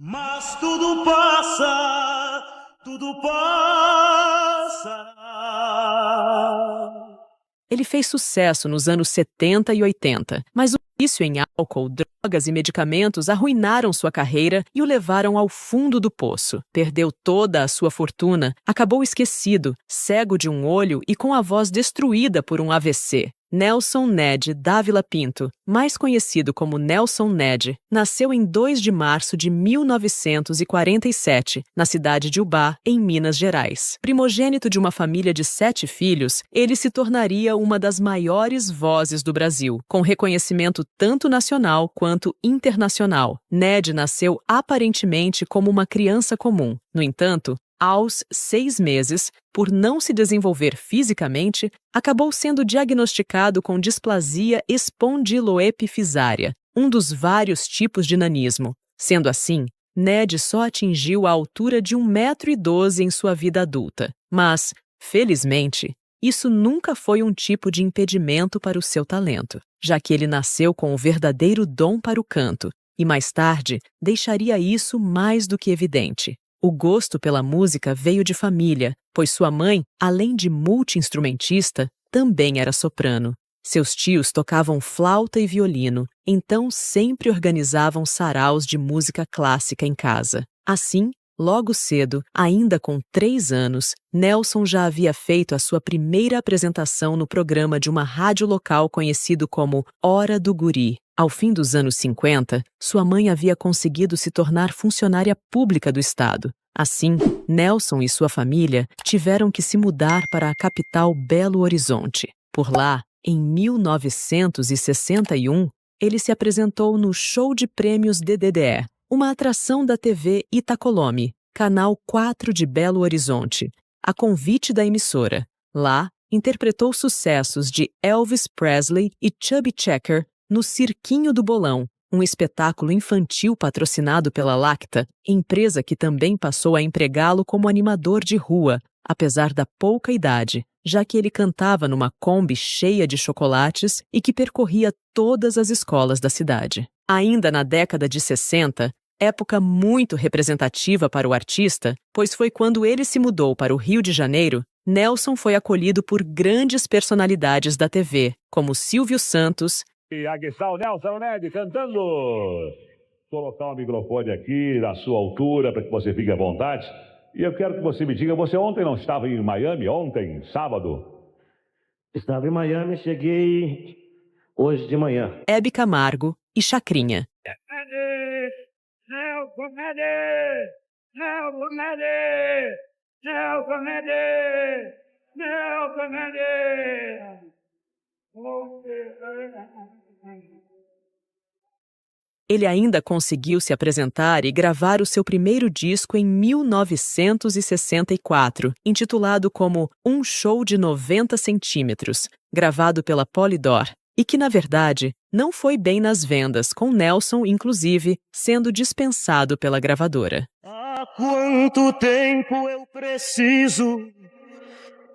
Mas tudo passa, tudo passará. Ele fez sucesso nos anos 70 e 80, mas o vício em álcool, drogas e medicamentos arruinaram sua carreira e o levaram ao fundo do poço. Perdeu toda a sua fortuna, acabou esquecido, cego de um olho e com a voz destruída por um AVC. Nelson Ned Dávila Pinto, mais conhecido como Nelson Ned, nasceu em 2 de março de 1947, na cidade de Ubá, em Minas Gerais. Primogênito de uma família de 7 filhos, ele se tornaria uma das maiores vozes do Brasil, com reconhecimento tanto nacional quanto internacional. Ned nasceu aparentemente como uma criança comum. No entanto, aos 6 meses, por não se desenvolver fisicamente, acabou sendo diagnosticado com displasia espondiloepifisária, um dos vários tipos de nanismo. Sendo assim, Ned só atingiu a altura de 1,12 m em sua vida adulta. Mas, felizmente, isso nunca foi um tipo de impedimento para o seu talento, já que ele nasceu com o verdadeiro dom para o canto e, mais tarde, deixaria isso mais do que evidente. O gosto pela música veio de família, pois sua mãe, além de multi-instrumentista, também era soprano. Seus tios tocavam flauta e violino, então sempre organizavam saraus de música clássica em casa. Assim, logo cedo, ainda com 3 anos, Nelson já havia feito a sua primeira apresentação no programa de uma rádio local conhecido como Hora do Guri. Ao fim dos anos 50, sua mãe havia conseguido se tornar funcionária pública do estado. Assim, Nelson e sua família tiveram que se mudar para a capital Belo Horizonte. Por lá, em 1961, ele se apresentou no Show de Prêmios DDDE, uma atração da TV Itacolomi, canal 4 de Belo Horizonte, a convite da emissora. Lá, interpretou sucessos de Elvis Presley e Chubby Checker no Cirquinho do Bolão, um espetáculo infantil patrocinado pela Lacta, empresa que também passou a empregá-lo como animador de rua, apesar da pouca idade, já que ele cantava numa Kombi cheia de chocolates e que percorria todas as escolas da cidade. Ainda na década de 60, época muito representativa para o artista, pois foi quando ele se mudou para o Rio de Janeiro, Nelson foi acolhido por grandes personalidades da TV, como Silvio Santos. E aqui está o Nelson Ned cantando. Colocar o microfone aqui na sua altura para que você fique à vontade. E eu quero que você me diga, você ontem não estava em Miami? Ontem, sábado? Estava em Miami, cheguei hoje de manhã. Hebe Camargo e Chacrinha. Nelson Ned! Nelson Ned! Nelson Ned! Nelson Ned! Ele ainda conseguiu se apresentar e gravar o seu primeiro disco em 1964, intitulado como Um Show de 90 centímetros, gravado pela Polydor, e que, na verdade, não foi bem nas vendas, com Nelson, inclusive, sendo dispensado pela gravadora. Há quanto tempo eu preciso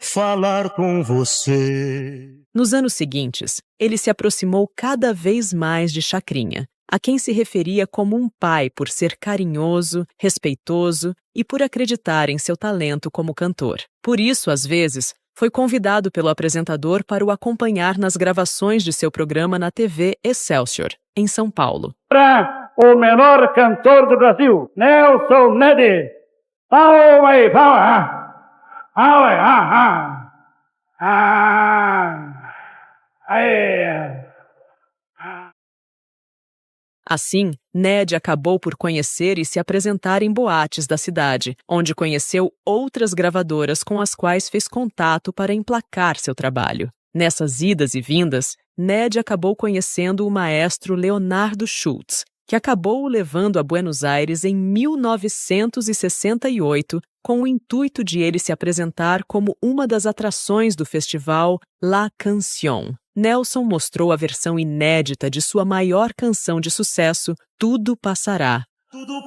falar com você? Nos anos seguintes, ele se aproximou cada vez mais de Chacrinha, a quem se referia como um pai por ser carinhoso, respeitoso e por acreditar em seu talento como cantor. Por isso, às vezes, foi convidado pelo apresentador para o acompanhar nas gravações de seu programa na TV Excelsior, em São Paulo. Para o menor cantor do Brasil, Nelson Ned. Palma aí, palma. Palma aí. Assim, Ned acabou por conhecer e se apresentar em boates da cidade, onde conheceu outras gravadoras com as quais fez contato para emplacar seu trabalho. Nessas idas e vindas, Ned acabou conhecendo o maestro Leonardo Schultz, que acabou o levando a Buenos Aires em 1968, com o intuito de ele se apresentar como uma das atrações do festival La Canción. Nelson mostrou a versão inédita de sua maior canção de sucesso, Tudo Passará. Tudo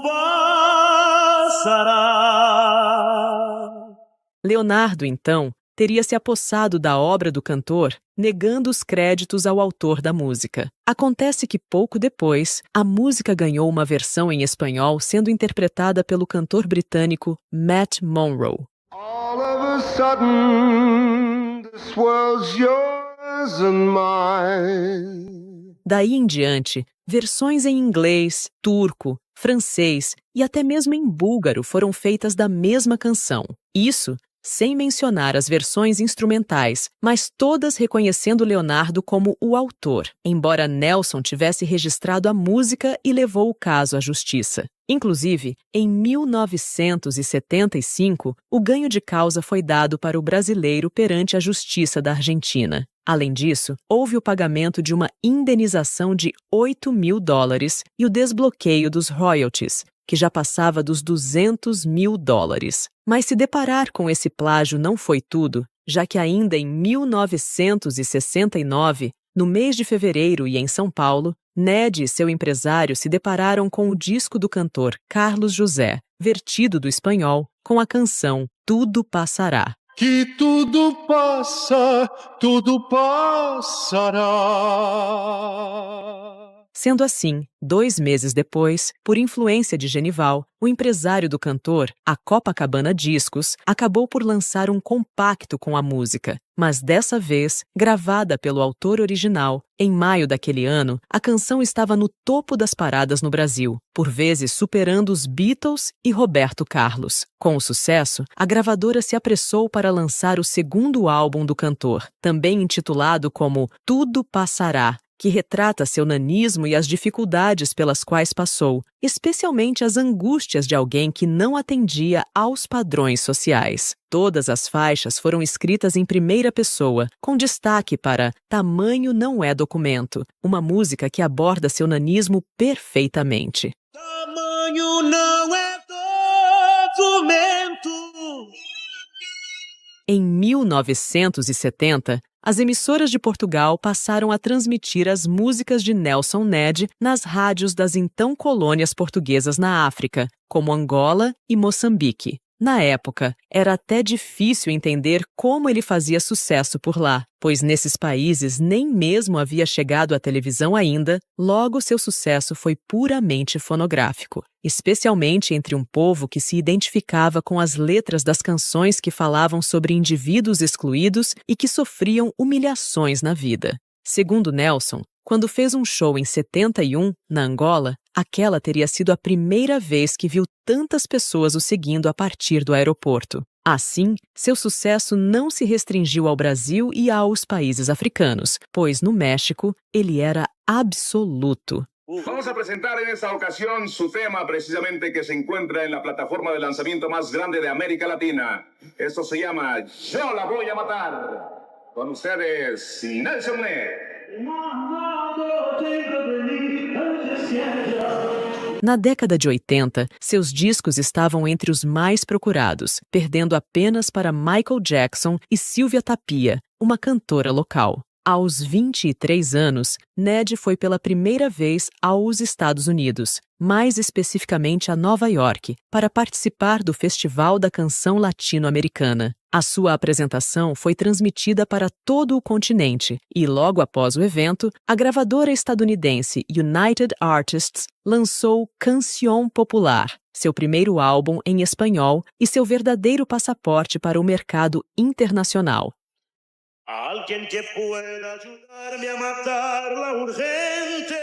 passará. Leonardo, então, teria se apossado da obra do cantor, negando os créditos ao autor da música. Acontece que pouco depois, a música ganhou uma versão em espanhol sendo interpretada pelo cantor britânico Matt Monro. All of a sudden, this world's yours and mine. Daí em diante, versões em inglês, turco, francês e até mesmo em búlgaro foram feitas da mesma canção. Isso sem mencionar as versões instrumentais, mas todas reconhecendo Leonardo como o autor, embora Nelson tivesse registrado a música e levou o caso à justiça. Inclusive, em 1975, o ganho de causa foi dado para o brasileiro perante a Justiça da Argentina. Além disso, houve o pagamento de uma indenização de $8.000 e o desbloqueio dos royalties, que já passava dos $200.000. Mas se deparar com esse plágio não foi tudo, já que ainda em 1969, no mês de fevereiro e em São Paulo, Ned e seu empresário se depararam com o disco do cantor Carlos José, vertido do espanhol, com a canção Tudo Passará. Que tudo passa, tudo passará. Sendo assim, 2 meses depois, por influência de Genival, o empresário do cantor, a Copacabana Discos, acabou por lançar um compacto com a música, mas dessa vez, gravada pelo autor original. Em maio daquele ano, a canção estava no topo das paradas no Brasil, por vezes superando os Beatles e Roberto Carlos. Com o sucesso, a gravadora se apressou para lançar o segundo álbum do cantor, também intitulado como Tudo Passará, que retrata seu nanismo e as dificuldades pelas quais passou, especialmente as angústias de alguém que não atendia aos padrões sociais. Todas as faixas foram escritas em primeira pessoa, com destaque para Tamanho Não É Documento, uma música que aborda seu nanismo perfeitamente. Tamanho não é documento. Em 1970, as emissoras de Portugal passaram a transmitir as músicas de Nelson Ned nas rádios das então colônias portuguesas na África, como Angola e Moçambique. Na época, era até difícil entender como ele fazia sucesso por lá, pois nesses países nem mesmo havia chegado à televisão ainda, logo seu sucesso foi puramente fonográfico, especialmente entre um povo que se identificava com as letras das canções que falavam sobre indivíduos excluídos e que sofriam humilhações na vida. Segundo Nelson, quando fez um show em 71, na Angola, aquela teria sido a primeira vez que viu tantas pessoas o seguindo a partir do aeroporto. Assim, seu sucesso não se restringiu ao Brasil e aos países africanos, pois no México ele era absoluto. Vamos a presentar en esta ocasión su tema precisamente que se encuentra en la plataforma de lanzamiento más grande de América Latina. Esto se llama Yo la voy a matar. Con ustedes, Nelson Ned. Na década de 80, seus discos estavam entre os mais procurados, perdendo apenas para Michael Jackson e Silvia Tapia, uma cantora local. Aos 23 anos, Ned foi pela primeira vez aos Estados Unidos, mais especificamente a Nova York, para participar do Festival da Canção Latino-Americana. A sua apresentação foi transmitida para todo o continente e, logo após o evento, a gravadora estadunidense United Artists lançou Canción Popular, seu primeiro álbum em espanhol e seu verdadeiro passaporte para o mercado internacional. Alguien que pueda ayudarme a matarla urgente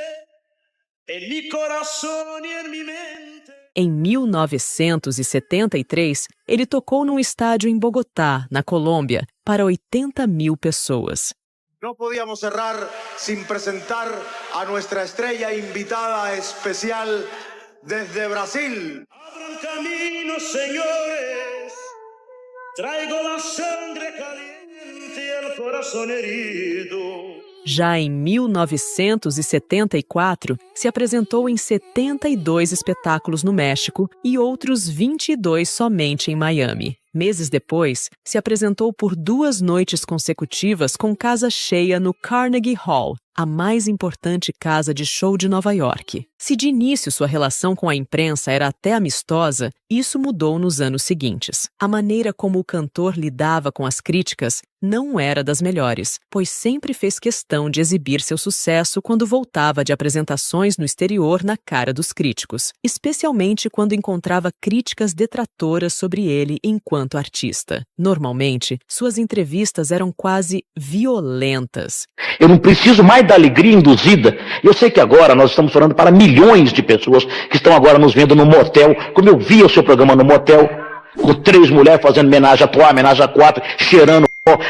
en mi corazón y en mi mente. Em 1973, ele tocou num estádio em Bogotá, na Colômbia, para 80.000 pessoas. No podíamos cerrar sin presentar a nuestra estrella invitada especial desde Brasil. Abran camino, señores, traigo la sangre caliente y el corazón herido. Já em 1974, se apresentou em 72 espetáculos no México e outros 22 somente em Miami. Meses depois, se apresentou por 2 noites consecutivas com casa cheia no Carnegie Hall, a mais importante casa de show de Nova York. Se de início sua relação com a imprensa era até amistosa, isso mudou nos anos seguintes. A maneira como o cantor lidava com as críticas não era das melhores, pois sempre fez questão de exibir seu sucesso quando voltava de apresentações no exterior na cara dos críticos, especialmente quando encontrava críticas detratoras sobre ele enquanto artista. Normalmente, suas entrevistas eram quase violentas. Eu não preciso mais da alegria induzida. Eu sei que agora nós estamos falando para milhões de pessoas que estão agora nos vendo no motel, como eu via o seu programa no motel, com 3 mulheres fazendo homenagem a 3, homenagem a 4, cheirando,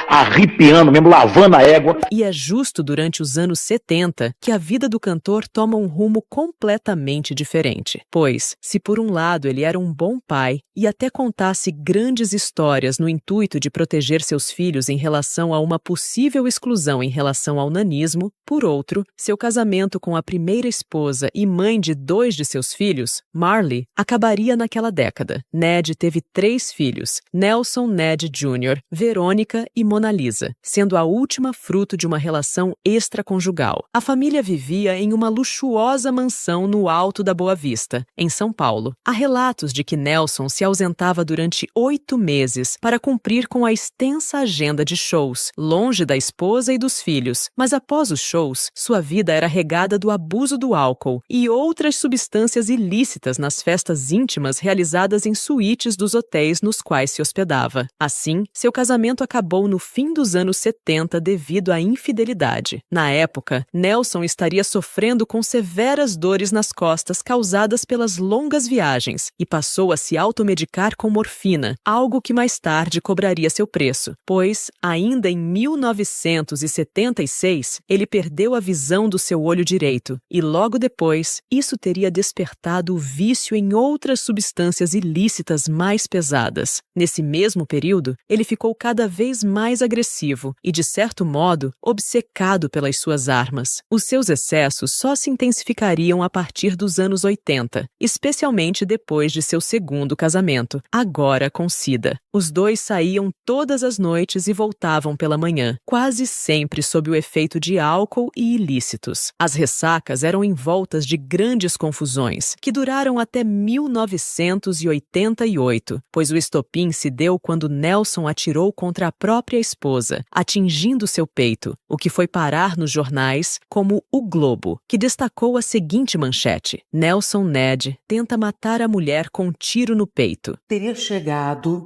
arrepiando mesmo, lavando a égua. E é justo durante os anos 70 que a vida do cantor toma um rumo completamente diferente. Pois, se por um lado ele era um bom pai e até contasse grandes histórias no intuito de proteger seus filhos em relação a uma possível exclusão em relação ao nanismo, por outro, seu casamento com a primeira esposa e mãe de 2 de seus filhos, Marley, acabaria naquela década. Ned teve 3 filhos, Nelson Ned Jr., Verônica e Mona Lisa, sendo a última fruto de uma relação extraconjugal. A família vivia em uma luxuosa mansão no Alto da Boa Vista, em São Paulo. Há relatos de que Nelson se ausentava durante 8 meses para cumprir com a extensa agenda de shows, longe da esposa e dos filhos, mas após os shows, sua vida era regada do abuso do álcool e outras substâncias ilícitas nas festas íntimas realizadas em suítes dos hotéis nos quais se hospedava. Assim, seu casamento acabou no fim dos anos 70 devido à infidelidade. Na época, Nelson estaria sofrendo com severas dores nas costas causadas pelas longas viagens e passou a se automedicar com morfina, algo que mais tarde cobraria seu preço, pois, ainda em 1976, ele perdeu a visão do seu olho direito e logo depois, isso teria despertado o vício em outras substâncias ilícitas mais pesadas. Nesse mesmo período, ele ficou cada vez mais agressivo e, de certo modo, obcecado pelas suas armas. Os seus excessos só se intensificariam a partir dos anos 80, especialmente depois de seu segundo casamento, agora com Sida. Os dois saíam todas as noites e voltavam pela manhã, quase sempre sob o efeito de álcool e ilícitos. As ressacas eram envoltas de grandes confusões, que duraram até 1988, pois o estopim se deu quando Nelson atirou contra a própria esposa, atingindo seu peito, o que foi parar nos jornais como O Globo, que destacou a seguinte manchete: Nelson Ned tenta matar a mulher com um tiro no peito. Teria chegado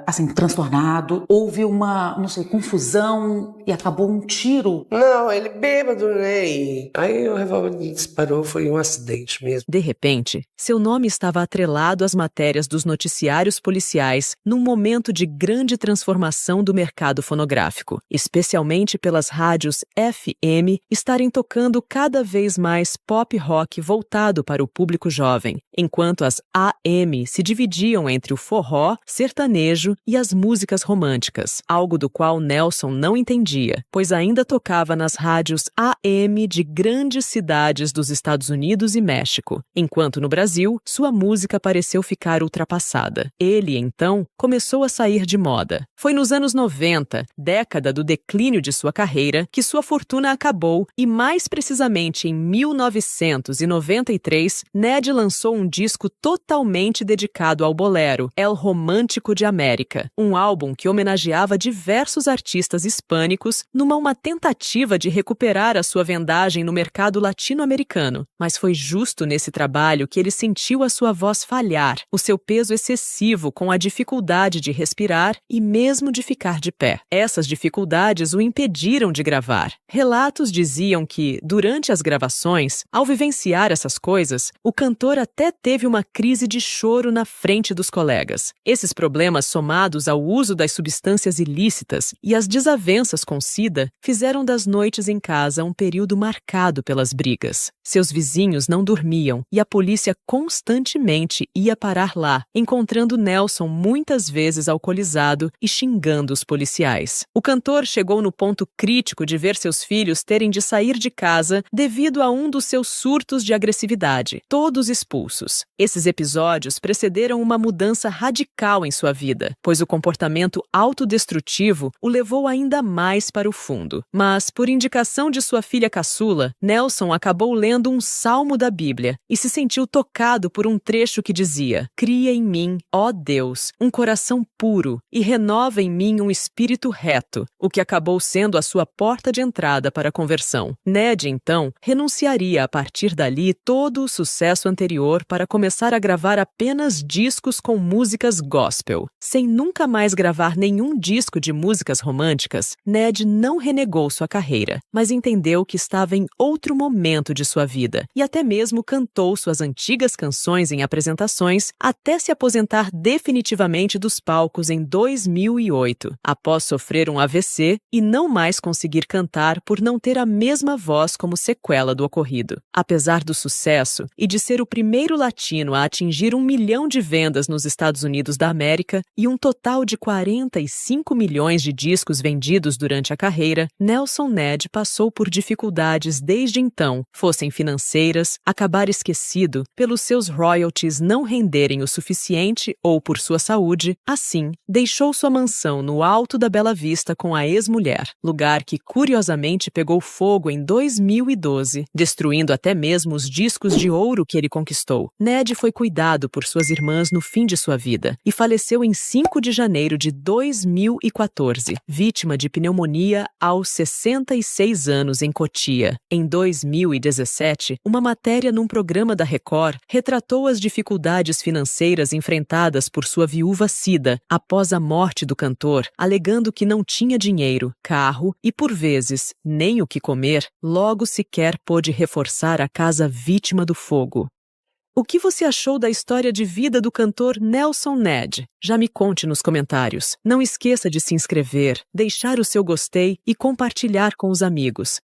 assim, transtornado, houve uma, não sei, confusão e acabou um tiro. Não, ele bêbado, né? E aí o revólver disparou, foi um acidente mesmo. De repente, seu nome estava atrelado às matérias dos noticiários policiais num momento de grande transformação do mercado fonográfico, especialmente pelas rádios FM estarem tocando cada vez mais pop rock voltado para o público jovem, enquanto as AM se dividiam entre o forró, sertanejo e as músicas românticas, algo do qual Nelson não entendia, pois ainda tocava nas rádios AM de grandes cidades dos Estados Unidos e México, enquanto no Brasil, sua música pareceu ficar ultrapassada. Ele, então, começou a sair de moda. Foi nos anos 90, década do declínio de sua carreira, que sua fortuna acabou e, mais precisamente em 1993, Ned lançou um disco totalmente dedicado ao bolero, El Romântico de América, um álbum que homenageava diversos artistas hispânicos numa tentativa de recuperar a sua vendagem no mercado latino-americano. Mas foi justo nesse trabalho que ele sentiu a sua voz falhar, o seu peso excessivo com a dificuldade de respirar e mesmo de ficar de pé. Essas dificuldades o impediram de gravar. Relatos diziam que, durante as gravações, ao vivenciar essas coisas, o cantor até teve uma crise de choro na frente dos colegas. Esses problemas somados ao uso das substâncias ilícitas e as desavenças com Sida fizeram das noites em casa um período marcado pelas brigas. Seus vizinhos não dormiam e a polícia constantemente ia parar lá, encontrando Nelson muitas vezes alcoolizado e xingando os policiais. O cantor chegou no ponto crítico de ver seus filhos terem de sair de casa devido a um dos seus surtos de agressividade, todos expulsos. Esses episódios precederam uma mudança radical em sua vida, pois o comportamento autodestrutivo o levou ainda mais para o fundo. Mas, por indicação de sua filha caçula, Nelson acabou lendo um salmo da Bíblia e se sentiu tocado por um trecho que dizia: "Cria em mim, ó Deus, um coração puro e renova em mim um espírito reto", o que acabou sendo a sua porta de entrada para a conversão. Ned, então, renunciaria a partir dali todo o sucesso anterior para começar a gravar apenas discos com músicas gospel. Sem nunca mais gravar nenhum disco de músicas românticas, Ned não renegou sua carreira, mas entendeu que estava em outro momento de sua vida e até mesmo cantou suas antigas canções em apresentações até se aposentar definitivamente dos palcos em 2008, após sofrer um AVC e não mais conseguir cantar por não ter a mesma voz como sequela do ocorrido. Apesar do sucesso e de ser o primeiro latino a atingir 1 milhão de vendas nos Estados Unidos da América e um total de 45 milhões de discos vendidos durante a carreira, Nelson Ned passou por dificuldades desde então, fossem financeiras, acabar esquecido, pelos seus royalties não renderem o suficiente ou por sua saúde. Assim, deixou sua mansão no alto da Bela Vista com a ex-mulher, lugar que curiosamente pegou fogo em 2012, destruindo até mesmo os discos de ouro que ele conquistou. Ned foi cuidado por suas irmãs no fim de sua vida e faleceu em 5 de janeiro de 2014, vítima de pneumonia aos 66 anos em Cotia. Em 2017, uma matéria num programa da Record retratou as dificuldades financeiras enfrentadas por sua viúva Cida após a morte do cantor, alegando que não tinha dinheiro, carro e, por vezes, nem o que comer, logo sequer pôde reforçar a casa vítima do fogo. O que você achou da história de vida do cantor Nelson Ned? Já me conte nos comentários. Não esqueça de se inscrever, deixar o seu gostei e compartilhar com os amigos.